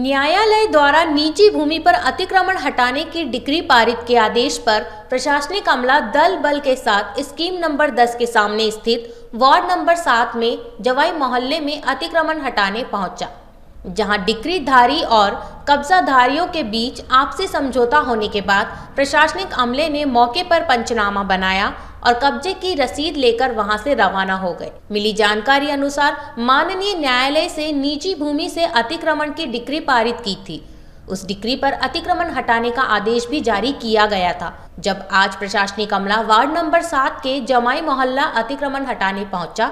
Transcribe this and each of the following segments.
न्यायालय द्वारा निजी भूमि पर अतिक्रमण हटाने की डिक्री पारित के आदेश पर प्रशासनिक अमला दल बल के साथ स्कीम नंबर 10 के सामने स्थित वार्ड नंबर 7 में जवाई मोहल्ले में अतिक्रमण हटाने पहुंचा, जहां डिक्रीधारी और कब्जाधारियों के बीच आपसी समझौता होने के बाद प्रशासनिक अमले ने मौके पर पंचनामा बनाया और कब्जे की रसीद लेकर वहां से रवाना हो गए। मिली जानकारी अनुसार माननीय न्यायालय से निजी भूमि से अतिक्रमण की डिक्री पारित की थी। उस डिक्री पर अतिक्रमण हटाने का आदेश भी जारी किया गया था। जब आज प्रशासनिक अमला वार्ड नंबर 7 के जमाई मोहल्ला अतिक्रमण हटाने पहुंचा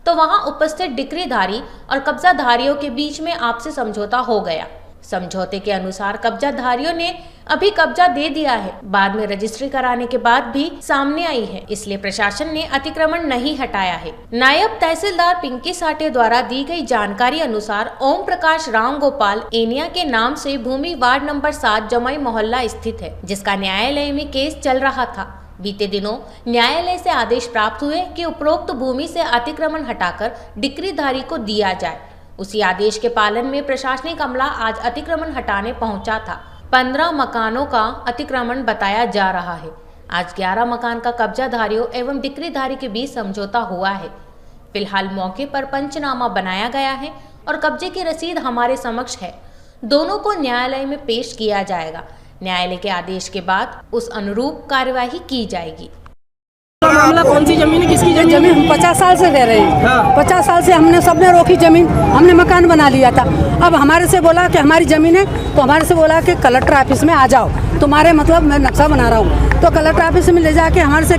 तो वहां उपस्थित डिक्रीधारी और कब्जाधारियों के बीच में आपसी समझौता हो गया। समझौते के अनुसार कब्जाधारियों ने अभी कब्जा दे दिया है, बाद में रजिस्ट्री कराने के बाद भी सामने आई है, इसलिए प्रशासन ने अतिक्रमण नहीं हटाया है। नायब तहसीलदार पिंकी साठे द्वारा दी गई जानकारी अनुसार ओम प्रकाश राम गोपाल एनिया के नाम से भूमि वार्ड नंबर 7 जमाई मोहल्ला स्थित है, जिसका न्यायालय में केस चल रहा था। बीते दिनों न्यायालय से आदेश प्राप्त हुए कि उपरोक्त भूमि से अतिक्रमण हटाकर डिक्रीधारी को दिया जाए। उसी आदेश के पालन में प्रशासनिक अमला आज अतिक्रमण हटाने पहुंचा था। 15 मकानों का अतिक्रमण बताया जा रहा है। आज 11 मकान का कब्जाधारियों एवं डिक्रीधारी के बीच समझौता हुआ है। फिलहाल मौके पर पंचनामा बनाया गया है और कब्जे की रसीद हमारे समक्ष है। दोनों को न्यायालय में पेश किया जाएगा। न्यायालय के आदेश के बाद उस अनुरूप कार्यवाही की जाएगी। मामला कौन सी जमीन है, किसकी जमीन हम 50 साल से ले रहे हैं। हाँ। 50 साल से हमने सबने रोकी जमीन, हमने मकान बना लिया था। अब हमारे से बोला कि हमारी जमीन है, तो हमारे से बोला कि कलेक्टर ऑफिस में आ जाओ, तुम्हारे मतलब मैं नक्शा बना रहा हूँ। तो कलेक्टर ऑफिस में ले जाके हमारे से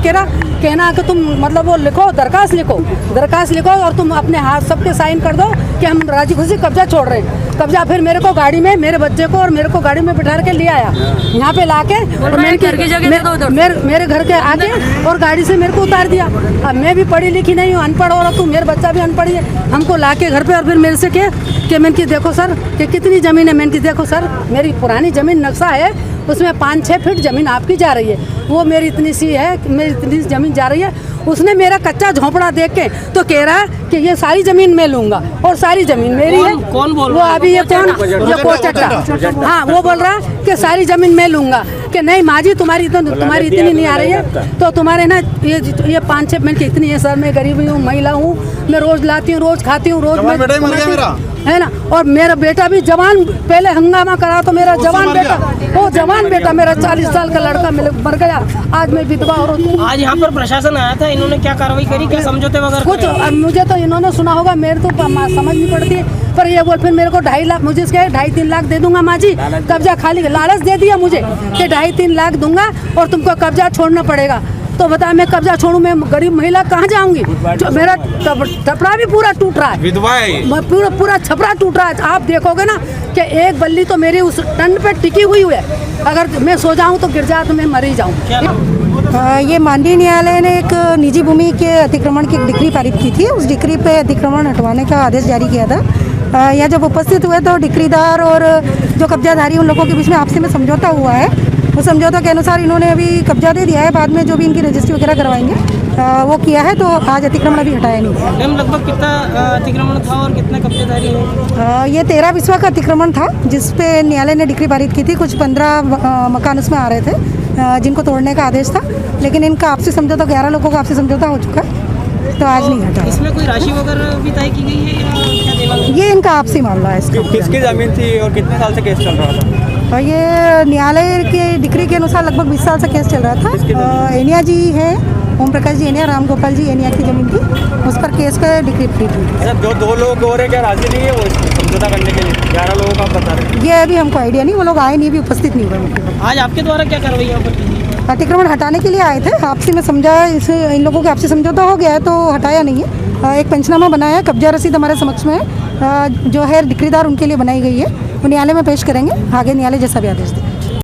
कहना कि तुम मतलब वो लिखो, दरखास्त लिखो और तुम अपने हाथ सबके साइन कर दो कि हम राजी खुशी कब्जा छोड़ रहे हैं। कब्जा फिर मेरे को गाड़ी में, मेरे बच्चे को और मेरे को गाड़ी में बिठा के ले आया, यहाँ पे लाके और मेरे घर के आगे और गाड़ी से मेरे को उतार दिया। अब मैं भी पढ़ी लिखी नहीं हूँ, अनपढ़ औरत हूँ, मेरा बच्चा भी अनपढ़ है। हमको लाके घर पे और फिर मेरे से कि मैंने की देखो सर कि कितनी ज़मीन है। मैंने की देखो सर मेरी पुरानी ज़मीन नक्शा है, उसमें 5-6 फीट ज़मीन आपकी जा रही है, वो मेरी इतनी सी है, मेरी इतनी ज़मीन जा रही है। उसने मेरा कच्चा झोंपड़ा देख के तो कह रहा है कि ये सारी ज़मीन मैं लूँगा और सारी ज़मीन मेरी है। कौन बोल वो अभी ये कोचट्टा, हाँ वो बोल रहा है कि सारी ज़मीन मैं लूँगा। कि नहीं माँ जी तुम्हारी इतनी नहीं आ रही है, तो तुम्हारे ना ये 5-6 मिनट की इतनी है सर। मैं गरीबी हूँ, महिला हूँ, मैं रोज़ लाती हूँ, रोज़ खाती हूँ, रोज़ है ना। और मेरा बेटा भी जवान, पहले हंगामा करा तो मेरा जवान बेटा मेरा 40 साल का लड़का मर गया। आज मैं विधवा औरत हूँ। आज यहाँ पर प्रशासन आया था, इन्होंने क्या कार्रवाई करी, क्या समझौते वगैरह कुछ? मुझे तो इन्होंने सुना होगा, मेरे तो समझ नहीं पड़ती, पर ये बोल फिर मेरे को 2.5 लाख, मुझे इसके 2.5-3 लाख दे दूंगा माँ जी, कब्जा खाली, लालच दे दिया मुझे कि 2.5-3 लाख दूंगा और तुमको कब्जा छोड़ना पड़ेगा। तो बता मैं कब्जा छोड़ूं, मैं गरीब महिला कहाँ जाऊंगी? मेरा छपरा भी पूरा टूट रहा है, विधवा है, पूरा छपरा टूट रहा है। आप देखोगे ना कि एक बल्ली तो मेरी उस टंड पे टिकी हुई है, अगर मैं सो जाऊं तो गिर जाए तो मैं मर ही जाऊं। ये माननीय न्यायालय ने एक निजी भूमि के अतिक्रमण की डिक्री पारित की थी। उस डिक्री पे अतिक्रमण हटवाने का आदेश जारी किया था। यह जब उपस्थित हुए तो डिक्रीदार और जो कब्जाधारी उन लोगों के बीच में आपसी में समझौता हुआ है। उस समझौता के अनुसार इन्होंने अभी कब्जा दे दिया है, बाद में जो भी इनकी रजिस्ट्री वगैरह करवाएंगे वो किया है। तो आज अतिक्रमण अभी हटाया नहीं है। लगभग कितना अतिक्रमण था और कितने कब्जेदारी है? ये 13 विस्वा का अतिक्रमण था, जिसपे न्यायालय ने डिक्री पारित की थी। कुछ 15 मकान उसमें आ रहे थे जिनको तोड़ने का आदेश था, लेकिन इनका आपसी समझौता 11 लोगों का आपसी समझौता हो चुका है, तो आज नहीं हटा। इसमें कोई राशि वगैरह भी तय की गई है या क्या देना? ये इनका आपसी मामला है। इसका किसकी ज़मीन थी और कितने साल से केस चल रहा था? और ये न्यायालय के डिक्री के अनुसार लगभग 20 साल से केस चल रहा था। एनिया जी है, ओम प्रकाश जी एनिया, राम गोपाल जी एनिया की जमीन थी, उस पर केस का डिक्री फ्री थी। जो 2 लोग हो रहे क्या राजी नहीं है वो समझौता करने के लिए? 11 लोगों का आप बता रहे हैं। ये अभी हमको आइडिया नहीं, वो लोग आए नहीं, भी उपस्थित नहीं हुए। आज आपके द्वारा क्या कार्रवाई यहाँ पर? अतिक्रमण हटाने के लिए आए थे, आपसी में समझा, इसे इन लोगों के आपसी समझौता हो गया है तो हटाया नहीं है। एक पंचनामा बनाया है, कब्जा रसीद हमारे समक्ष में है, जो है डिक्रीदार उनके लिए बनाई गई है, वो न्यायालय में पेश करेंगे। आगे न्यायालय जैसा भी आदेश दे।